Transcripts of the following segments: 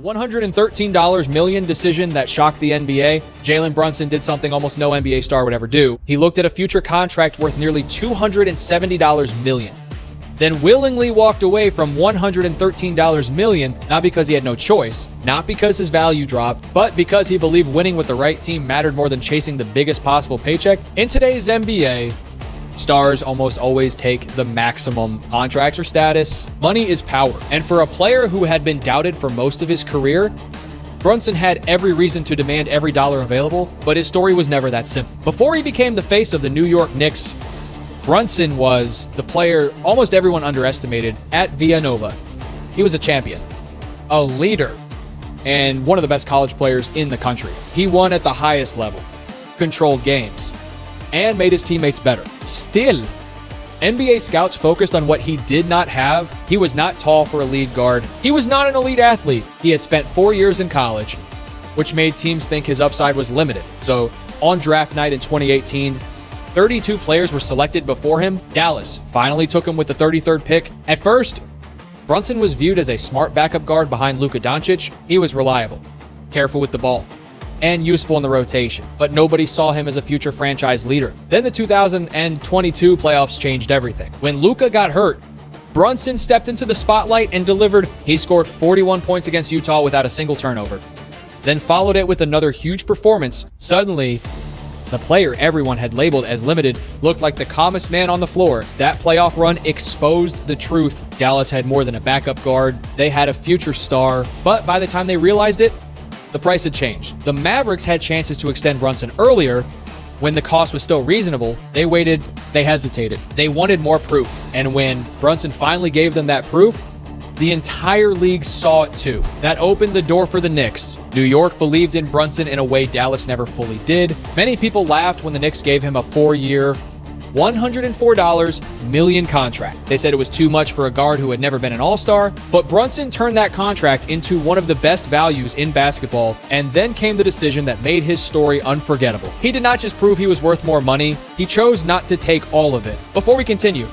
$113 million decision that shocked the NBA. Jalen Brunson did something almost no NBA star would ever do. He looked at a future contract worth nearly $270 million, then willingly walked away from $113 million, not because he had no choice, not because his value dropped, but because he believed winning with the right team mattered more than chasing the biggest possible paycheck. In today's NBA, stars almost always take the maximum contracts or status. Money is power. And for a player who had been doubted for most of his career, Brunson had every reason to demand every dollar available, but his story was never that simple. Before he became the face of the New York Knicks, Brunson was the player almost everyone underestimated at Villanova. He was a champion, a leader, and one of the best college players in the country. He won at the highest level, controlled games, and made his teammates better. Still, NBA scouts focused on what he did not have. He was not tall for a lead guard. He was not an elite athlete. He had spent 4 years in college, which made teams think his upside was limited. So on draft night in 2018, 32 players were selected before him. Dallas finally took him with the 33rd pick. At first, Brunson was viewed as a smart backup guard behind Luka Doncic. He was reliable, careful with the ball, and useful in the rotation, but nobody saw him as a future franchise leader. Then the 2022 playoffs changed everything. When Luka got hurt, Brunson stepped into the spotlight and delivered. He scored 41 points against Utah without a single turnover, then followed it with another huge performance. Suddenly, the player everyone had labeled as limited looked like the calmest man on the floor. That playoff run exposed the truth. Dallas had more than a backup guard. They had a future star, but by the time they realized it, the price had changed. The Mavericks had chances to extend Brunson earlier when the cost was still reasonable. They waited, they hesitated. They wanted more proof. And when Brunson finally gave them that proof, the entire league saw it too. That opened the door for the Knicks. New York believed in Brunson in a way Dallas never fully did. Many people laughed when the Knicks gave him a 4-year, $104 million contract. They said it was too much for a guard who had never been an all-star, but Brunson turned that contract into one of the best values in basketball, and then came the decision that made his story unforgettable. He did not just prove he was worth more money, he chose not to take all of it. Before we continue,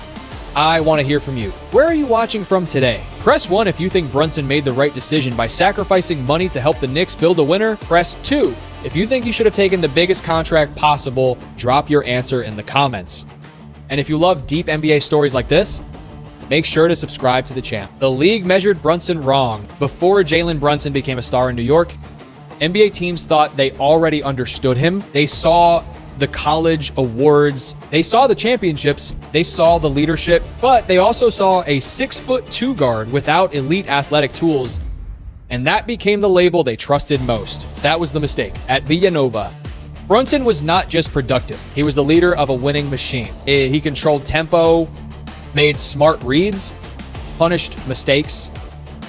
I want to hear from you. Where are you watching from today? Press 1 if you think Brunson made the right decision by sacrificing money to help the Knicks build a winner. Press 2 if you think you should have taken the biggest contract possible. Drop your answer in the comments. And if you love deep NBA stories like this, make sure to subscribe to the channel. The league measured Brunson wrong. Before Jalen Brunson became a star in New York, NBA teams thought they already understood him. They saw the college awards, they saw the championships, they saw the leadership, but they also saw a 6'2" guard without elite athletic tools, and that became the label they trusted most. That was the mistake. At Villanova, Brunson was not just productive, he was the leader of a winning machine. He controlled tempo, made smart reads, punished mistakes,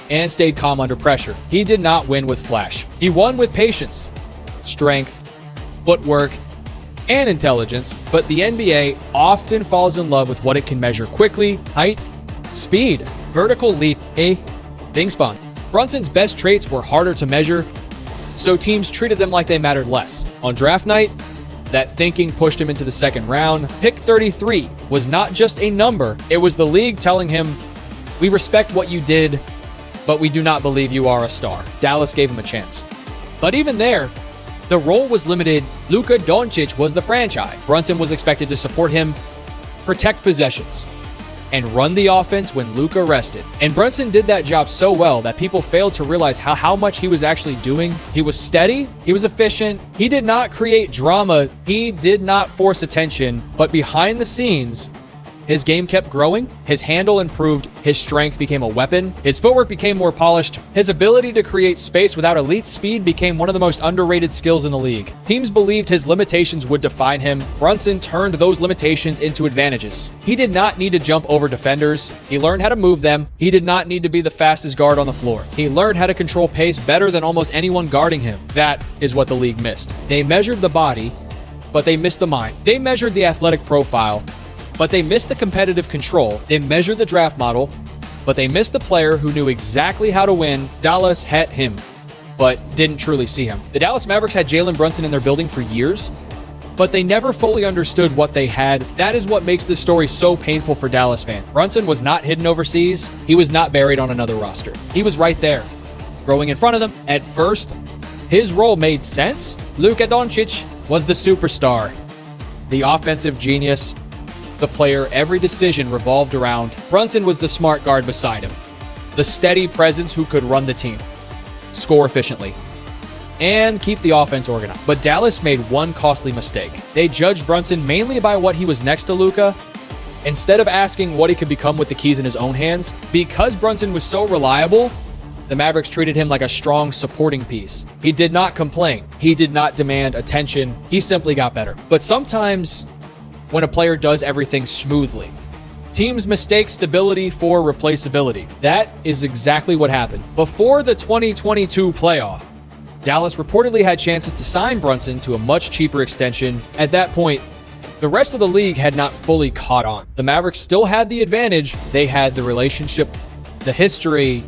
and stayed calm under pressure. He did not win with flash. He won with patience, strength, footwork, and intelligence, but the NBA often falls in love with what it can measure quickly: height, speed, vertical leap, wingspan. Brunson's best traits were harder to measure, so teams treated them like they mattered less. On draft night, that thinking pushed him into the second round. Pick 33 was not just a number, it was the league telling him, "We respect what you did, but we do not believe you are a star." Dallas gave him a chance. But even there, the role was limited. Luka Doncic was the franchise. Brunson was expected to support him, protect possessions, and run the offense when Luka rested. And Brunson did that job so well that people failed to realize how much he was actually doing. He was steady, he was efficient, he did not create drama, he did not force attention, but behind the scenes, his game kept growing, his handle improved, his strength became a weapon, his footwork became more polished, his ability to create space without elite speed became one of the most underrated skills in the league. Teams believed his limitations would define him. Brunson turned those limitations into advantages. He did not need to jump over defenders. He learned how to move them. He did not need to be the fastest guard on the floor. He learned how to control pace better than almost anyone guarding him. That is what the league missed. They measured the body, but they missed the mind. They measured the athletic profile, but they missed the competitive control. They measured the draft model, but they missed the player who knew exactly how to win. Dallas had him, but didn't truly see him. The Dallas Mavericks had Jalen Brunson in their building for years, but they never fully understood what they had. That is what makes this story so painful for Dallas fans. Brunson was not hidden overseas. He was not buried on another roster. He was right there, growing in front of them. At first, his role made sense. Luka Doncic was the superstar, the offensive genius, the player every decision revolved around. Brunson was the smart guard beside him, the steady presence who could run the team, score efficiently, and keep the offense organized. But Dallas made one costly mistake. They judged Brunson mainly by what he was next to Luka, instead of asking what he could become with the keys in his own hands. Because Brunson was so reliable, the Mavericks treated him like a strong supporting piece. He did not complain. He did not demand attention. He simply got better. But sometimes, when a player does everything smoothly, teams mistake stability for replaceability. That is exactly what happened. Before the 2022 playoff, Dallas reportedly had chances to sign Brunson to a much cheaper extension. At that point, the rest of the league had not fully caught on. The Mavericks still had the advantage. They had the relationship, the history,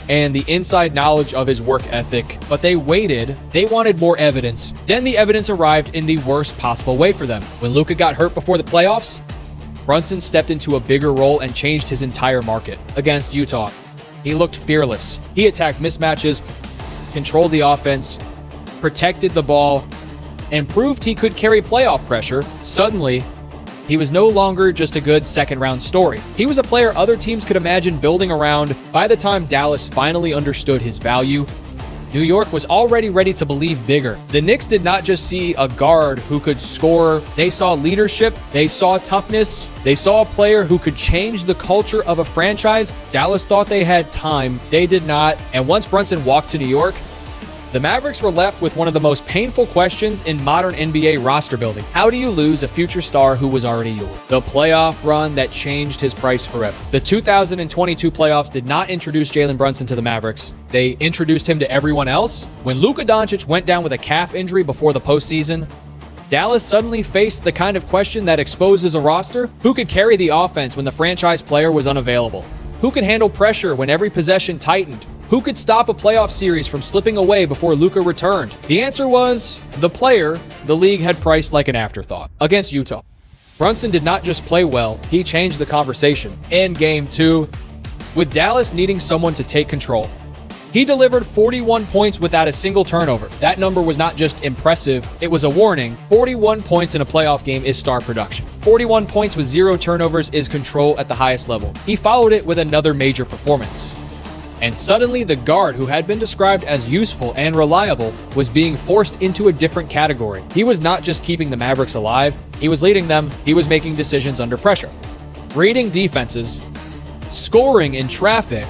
and the inside knowledge of his work ethic, but they waited. They wanted more evidence. Then the evidence arrived in the worst possible way for them. When Luka got hurt before the playoffs, Brunson stepped into a bigger role and changed his entire market. Against Utah, he looked fearless. He attacked mismatches, controlled the offense, protected the ball, and proved he could carry playoff pressure. Suddenly, he was no longer just a good second-round story. He was a player other teams could imagine building around. By the time Dallas finally understood his value, New York was already ready to believe bigger. The Knicks did not just see a guard who could score. They saw leadership. They saw toughness. They saw a player who could change the culture of a franchise. Dallas thought they had time. They did not. And once Brunson walked to New York, the Mavericks were left with one of the most painful questions in modern NBA roster building. How do you lose a future star who was already yours? The playoff run that changed his price forever. The 2022 playoffs did not introduce Jalen Brunson to the Mavericks. They introduced him to everyone else. When Luka Doncic went down with a calf injury before the postseason, Dallas suddenly faced the kind of question that exposes a roster. Who could carry the offense when the franchise player was unavailable? Who could handle pressure when every possession tightened? Who could stop a playoff series from slipping away before Luka returned? The answer was the player the league had priced like an afterthought. Against Utah, Brunson did not just play well, he changed the conversation. In Game 2, with Dallas needing someone to take control, he delivered 41 points without a single turnover. That number was not just impressive, it was a warning. 41 points in a playoff game is star production. 41 points with 0 turnovers is control at the highest level. He followed it with another major performance. And suddenly, the guard who had been described as useful and reliable was being forced into a different category. He was not just keeping the Mavericks alive, he was leading them, he was making decisions under pressure, reading defenses, scoring in traffic,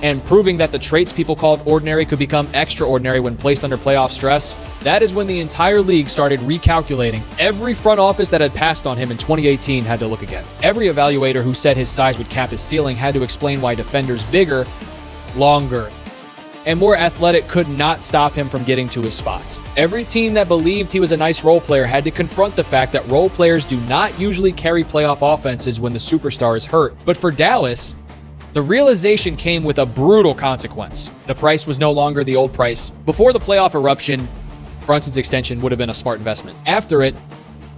and proving that the traits people called ordinary could become extraordinary when placed under playoff stress. That is when the entire league started recalculating. Every front office that had passed on him in 2018 had to look again. Every evaluator who said his size would cap his ceiling had to explain why defenders bigger, longer, and more athletic could not stop him from getting to his spots. Every team that believed he was a nice role player had to confront the fact that role players do not usually carry playoff offenses when the superstar is hurt. But for Dallas, the realization came with a brutal consequence. The price was no longer the old price. Before the playoff eruption, Brunson's extension would have been a smart investment. After it,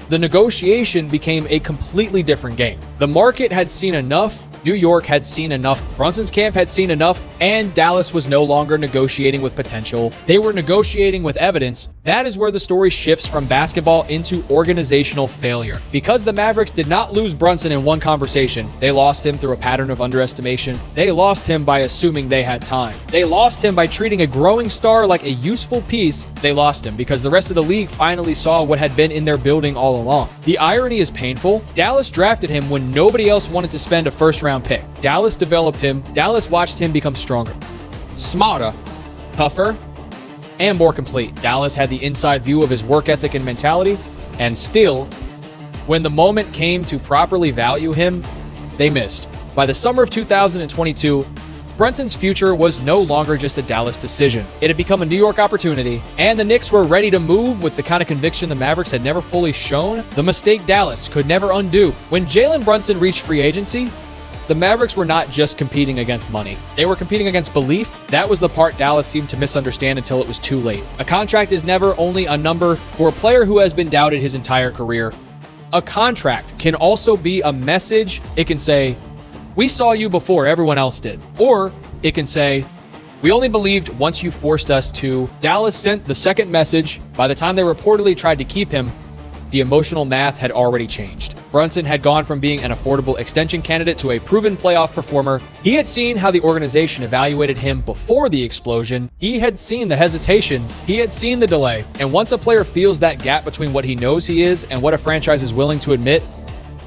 the negotiation became a completely different game. The market had seen enough, New York had seen enough, Brunson's camp had seen enough, and Dallas was no longer negotiating with potential. They were negotiating with evidence. That is where the story shifts from basketball into organizational failure. Because the Mavericks did not lose Brunson in one conversation, they lost him through a pattern of underestimation. They lost him by assuming they had time. They lost him by treating a growing star like a useful piece. They lost him because the rest of the league finally saw what had been in their building all along. The irony is painful. Dallas drafted him when nobody else wanted to spend a first-round pick. Dallas developed him. Dallas watched him become stronger, smarter, tougher, and more complete. Dallas had the inside view of his work ethic and mentality, and still, when the moment came to properly value him, they missed. By the summer of 2022, Brunson's future was no longer just a Dallas decision. It had become a New York opportunity, and the Knicks were ready to move with the kind of conviction the Mavericks had never fully shown, the mistake Dallas could never undo. When Jalen Brunson reached free agency, the Mavericks were not just competing against money. They were competing against belief. That was the part Dallas seemed to misunderstand until it was too late. A contract is never only a number for a player who has been doubted his entire career. A contract can also be a message. It can say, "We saw you before everyone else did." Or it can say, We only believed once you forced us to. Dallas sent the second message. By the time they reportedly tried to keep him, the emotional math had already changed. Brunson had gone from being an affordable extension candidate to a proven playoff performer. He had seen how the organization evaluated him before the explosion. He had seen the hesitation. He had seen the delay. And once a player feels that gap between what he knows he is and what a franchise is willing to admit,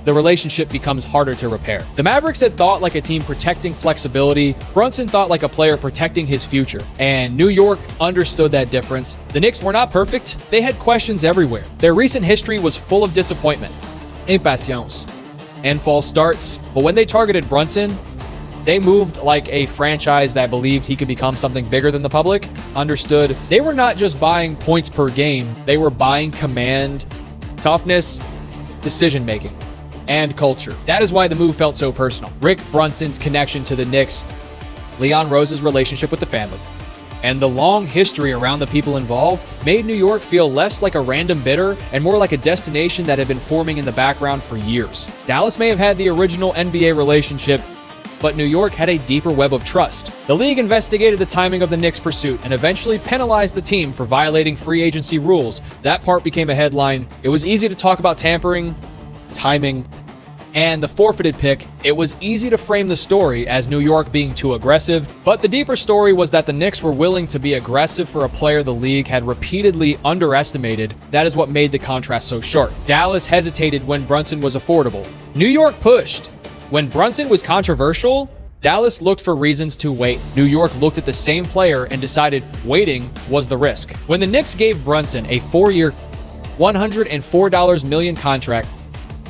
the relationship becomes harder to repair. The Mavericks had thought like a team protecting flexibility. Brunson thought like a player protecting his future. And New York understood that difference. The Knicks were not perfect. They had questions everywhere. Their recent history was full of disappointment, impatience, and false starts. But when they targeted Brunson, they moved like a franchise that believed he could become something bigger than the public understood. They were not just buying points per game. They were buying command, toughness, decision-making, and culture. That is why the move felt so personal. Rick Brunson's connection to the Knicks, Leon Rose's relationship with the family, and the long history around the people involved made New York feel less like a random bidder and more like a destination that had been forming in the background for years. Dallas may have had the original NBA relationship, but New York had a deeper web of trust. The league investigated the timing of the Knicks' pursuit and eventually penalized the team for violating free agency rules. That part became a headline. It was easy to talk about tampering, timing, and the forfeited pick. It was easy to frame the story as New York being too aggressive, but the deeper story was that the Knicks were willing to be aggressive for a player the league had repeatedly underestimated. That is what made the contrast so sharp. Dallas hesitated when Brunson was affordable. New York pushed. When Brunson was controversial, Dallas looked for reasons to wait. New York looked at the same player and decided waiting was the risk. When the Knicks gave Brunson a 4-year, $104 million contract,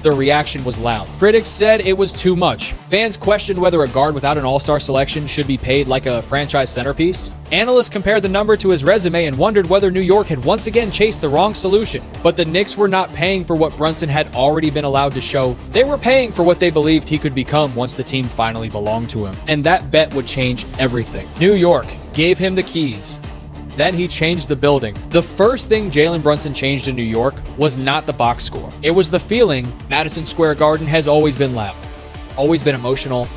the reaction was loud. Critics said it was too much. Fans questioned whether a guard without an all-star selection should be paid like a franchise centerpiece. Analysts compared the number to his resume and wondered whether New York had once again chased the wrong solution. But the Knicks were not paying for what Brunson had already been allowed to show. They were paying for what they believed he could become once the team finally belonged to him. And that bet would change everything. New York gave him the keys. Then he changed the building. The first thing Jalen Brunson changed in New York was not the box score. It was the feeling. Madison Square Garden has always been loud, always been emotional,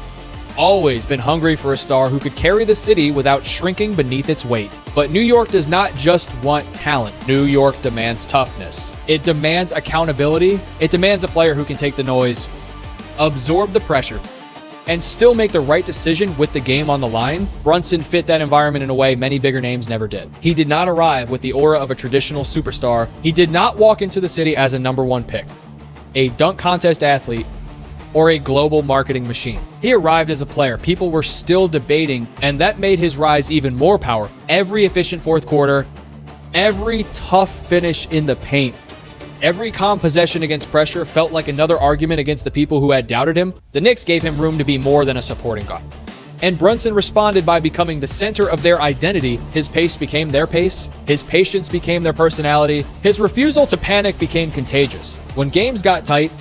always been hungry for a star who could carry the city without shrinking beneath its weight. But New York does not just want talent. New York demands toughness. It demands accountability. It demands a player who can take the noise, absorb the pressure, and still make the right decision with the game on the line. Brunson fit that environment in a way many bigger names never did. He did not arrive with the aura of a traditional superstar. He did not walk into the city as a #1 pick, a dunk contest athlete, or a global marketing machine. He arrived as a player people were still debating, and that made his rise even more powerful. Every efficient fourth quarter, every tough finish in the paint, every calm possession against pressure felt like another argument against the people who had doubted him. The Knicks gave him room to be more than a supporting guard. And Brunson responded by becoming the center of their identity. His pace became their pace. His patience became their personality. His refusal to panic became contagious. When games got tight,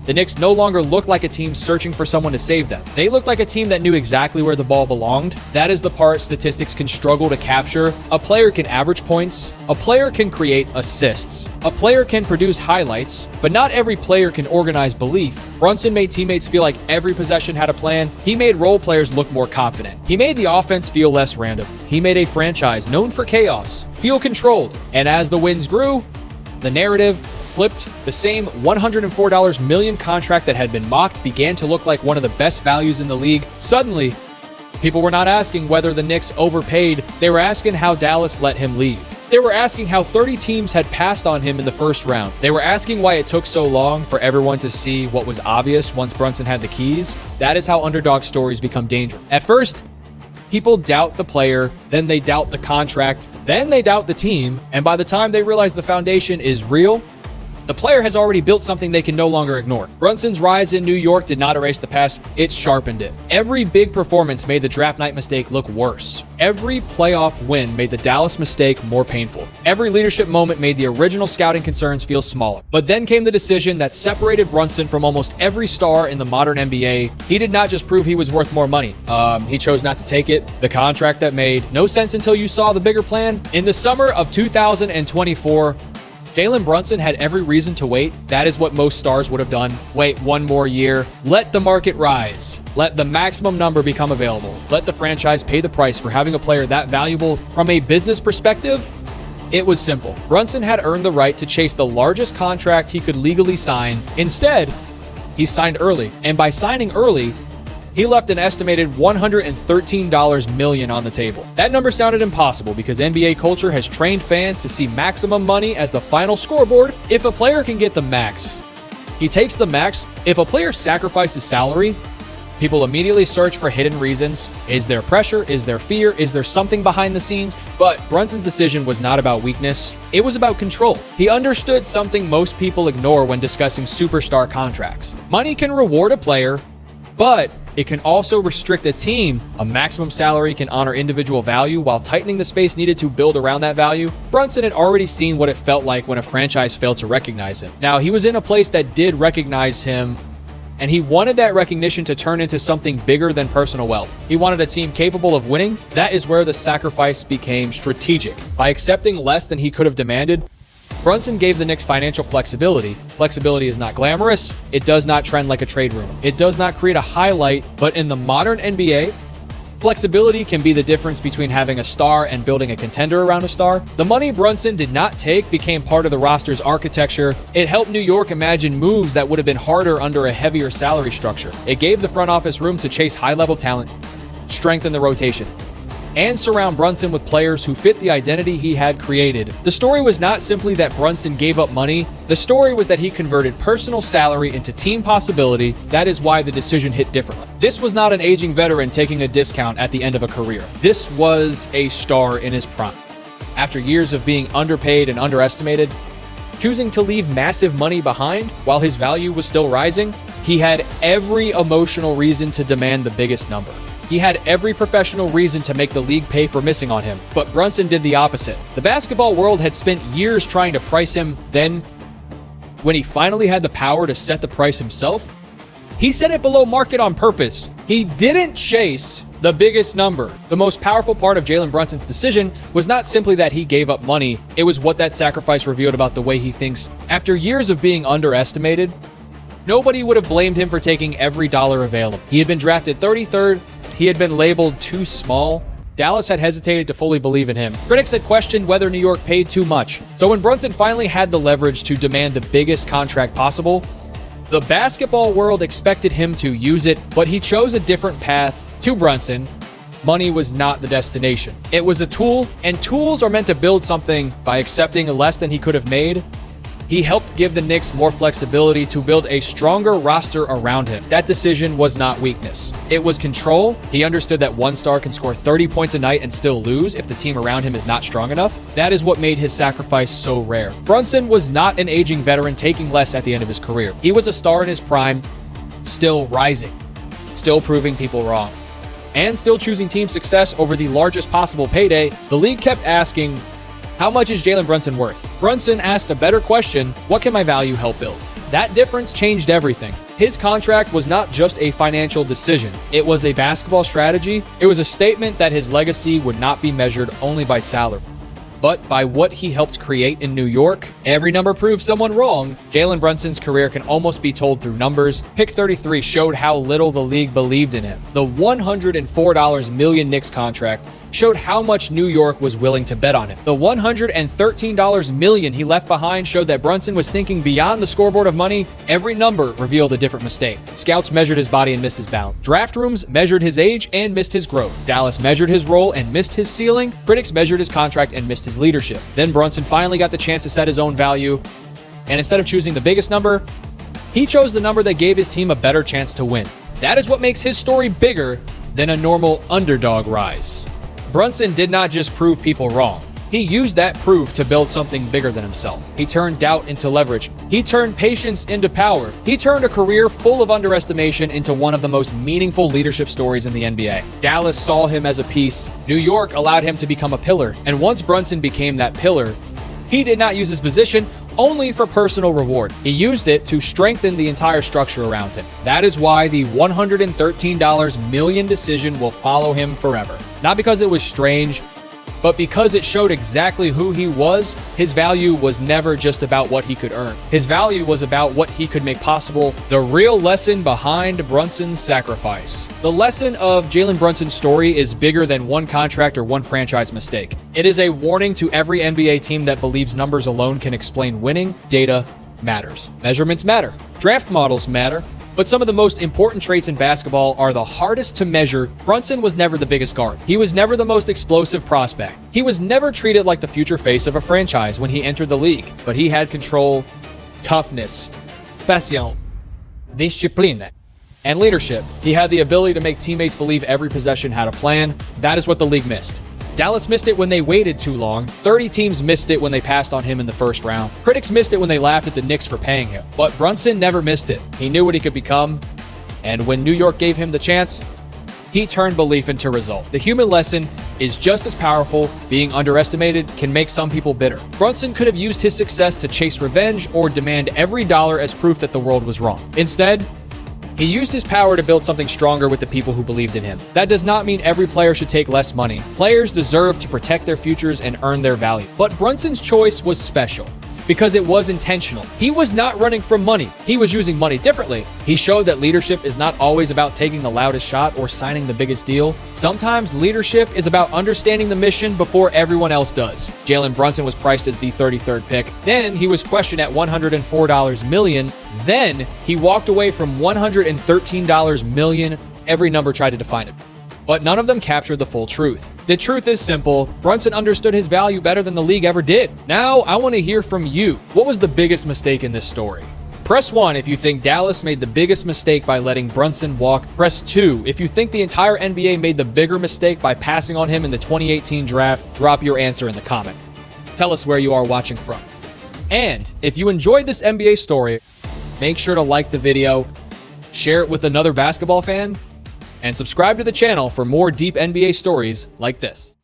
the Knicks no longer looked like a team searching for someone to save them. They looked like a team that knew exactly where the ball belonged. That is the part statistics can struggle to capture. A player can average points. A player can create assists. A player can produce highlights, but not every player can organize belief. Brunson made teammates feel like every possession had a plan. He made role players look more confident. He made the offense feel less random. He made a franchise known for chaos feel controlled. And as the wins grew, the narrative flipped. The same $104 million contract that had been mocked began to look like one of the best values in the league. Suddenly, people were not asking whether the Knicks overpaid. They were asking how Dallas let him leave. They were asking how 30 teams had passed on him in the first round. They were asking why it took so long for everyone to see what was obvious once Brunson had the keys. That is how underdog stories become dangerous. At first, people doubt the player, then they doubt the contract, then they doubt the team, and by the time they realize the foundation is real, the player has already built something they can no longer ignore. Brunson's rise in New York did not erase the past, it sharpened it. Every big performance made the draft night mistake look worse. Every playoff win made the Dallas mistake more painful. Every leadership moment made the original scouting concerns feel smaller. But then came the decision that separated Brunson from almost every star in the modern NBA. He did not just prove he was worth more money. He chose not to take it. The contract that made no sense until you saw the bigger plan. In the summer of 2024, Jalen Brunson had every reason to wait. That is what most stars would have done. Wait one more year. Let the market rise. Let the maximum number become available. Let the franchise pay the price for having a player that valuable. From a business perspective, it was simple. Brunson had earned the right to chase the largest contract he could legally sign. Instead, he signed early. And by signing early, he left an estimated $113 million on the table. That number sounded impossible because NBA culture has trained fans to see maximum money as the final scoreboard. If a player can get the max, he takes the max. If a player sacrifices salary, people immediately search for hidden reasons. Is there pressure? Is there fear? Is there something behind the scenes? But Brunson's decision was not about weakness. It was about control. He understood something most people ignore when discussing superstar contracts. Money can reward a player, but it can also restrict a team. A maximum salary can honor individual value while tightening the space needed to build around that value. Brunson had already seen what it felt like when a franchise failed to recognize him. Now, he was in a place that did recognize him, and he wanted that recognition to turn into something bigger than personal wealth. He wanted a team capable of winning. That is where the sacrifice became strategic. By accepting less than he could have demanded, Brunson gave the Knicks financial flexibility. Flexibility is not glamorous. It does not trend like a trade rumor. It does not create a highlight, but in the modern NBA, flexibility can be the difference between having a star and building a contender around a star. The money Brunson did not take became part of the roster's architecture. It helped New York imagine moves that would have been harder under a heavier salary structure. It gave the front office room to chase high-level talent, strengthen the rotation, and surround Brunson with players who fit the identity he had created. The story was not simply that Brunson gave up money. The story was that he converted personal salary into team possibility. That is why the decision hit differently. This was not an aging veteran taking a discount at the end of a career. This was a star in his prime. After years of being underpaid and underestimated, choosing to leave massive money behind while his value was still rising, he had every emotional reason to demand the biggest number. He had every professional reason to make the league pay for missing on him, but Brunson did the opposite. The basketball world had spent years trying to price him. Then, when he finally had the power to set the price himself, he set it below market on purpose. He didn't chase the biggest number. The most powerful part of Jalen Brunson's decision was not simply that he gave up money, it was what that sacrifice revealed about the way he thinks. After years of being underestimated, nobody would have blamed him for taking every dollar available. He had been drafted 33rd. He had been labeled too small. Dallas had hesitated to fully believe in him. Critics had questioned whether New York paid too much. So when Brunson finally had the leverage to demand the biggest contract possible, the basketball world expected him to use it, but he chose a different path. To Brunson, money was not the destination. It was a tool, and tools are meant to build something. By accepting less than he could have made, he helped give the Knicks more flexibility to build a stronger roster around him. That decision was not weakness. It was control. He understood that one star can score 30 points a night and still lose if the team around him is not strong enough. That is what made his sacrifice so rare. Brunson was not an aging veteran taking less at the end of his career. He was a star in his prime, still rising, still proving people wrong, and still choosing team success over the largest possible payday. The league kept asking, how much is Jalen Brunson worth? Brunson asked a better question, what can my value help build? That difference changed everything. His contract was not just a financial decision. It was a basketball strategy. It was a statement that his legacy would not be measured only by salary, but by what he helped create in New York. Every number proves someone wrong. Jalen Brunson's career can almost be told through numbers. Pick 33 showed how little the league believed in him. The $104 million Knicks contract showed how much New York was willing to bet on him. The $113 million he left behind showed that Brunson was thinking beyond the scoreboard of money. Every number revealed a different mistake. Scouts measured his body and missed his balance. Draft rooms measured his age and missed his growth. Dallas measured his role and missed his ceiling. Critics measured his contract and missed his leadership. Then Brunson finally got the chance to set his own value, and instead of choosing the biggest number, he chose the number that gave his team a better chance to win. That is what makes his story bigger than a normal underdog rise. Brunson did not just prove people wrong. He used that proof to build something bigger than himself. He turned doubt into leverage. He turned patience into power. He turned a career full of underestimation into one of the most meaningful leadership stories in the NBA. Dallas saw him as a piece. New York allowed him to become a pillar. And once Brunson became that pillar, he did not use his position only for personal reward. He used it to strengthen the entire structure around him. That is why the $113 million decision will follow him forever. Not because it was strange, But because it showed exactly who he was, his value was never just about what he could earn. His value was about what he could make possible, the real lesson behind Brunson's sacrifice. The lesson of Jalen Brunson's story is bigger than one contract or one franchise mistake. It is a warning to every NBA team that believes numbers alone can explain winning. Data matters. Measurements matter. Draft models matter. But some of the most important traits in basketball are the hardest to measure. Brunson was never the biggest guard. He was never the most explosive prospect. He was never treated like the future face of a franchise when he entered the league. But he had control, toughness, passion, discipline, and leadership. He had the ability to make teammates believe every possession had a plan. That is what the league missed. Dallas missed it when they waited too long. 30 teams missed it when they passed on him in the first round. Critics missed it when they laughed at the Knicks for paying him. But Brunson never missed it. He knew what he could become. And when New York gave him the chance, he turned belief into result. The human lesson is just as powerful. Being underestimated can make some people bitter. Brunson could have used his success to chase revenge or demand every dollar as proof that the world was wrong. Instead, he used his power to build something stronger with the people who believed in him. That does not mean every player should take less money. Players deserve to protect their futures and earn their value. But Brunson's choice was special because it was intentional. He was not running from money. He was using money differently. He showed that leadership is not always about taking the loudest shot or signing the biggest deal. Sometimes leadership is about understanding the mission before everyone else does. Jalen Brunson was priced as the 33rd pick. Then he was questioned at $104 million. Then he walked away from $113 million. Every number tried to define it, but none of them captured the full truth. The truth is simple. Brunson understood his value better than the league ever did. Now, I want to hear from you. What was the biggest mistake in this story? Press 1 if you think Dallas made the biggest mistake by letting Brunson walk. Press 2 if you think the entire NBA made the bigger mistake by passing on him in the 2018 draft. Drop your answer in the comment. Tell us where you are watching from. And if you enjoyed this NBA story, make sure to like the video, share it with another basketball fan, and subscribe to the channel for more deep NBA stories like this.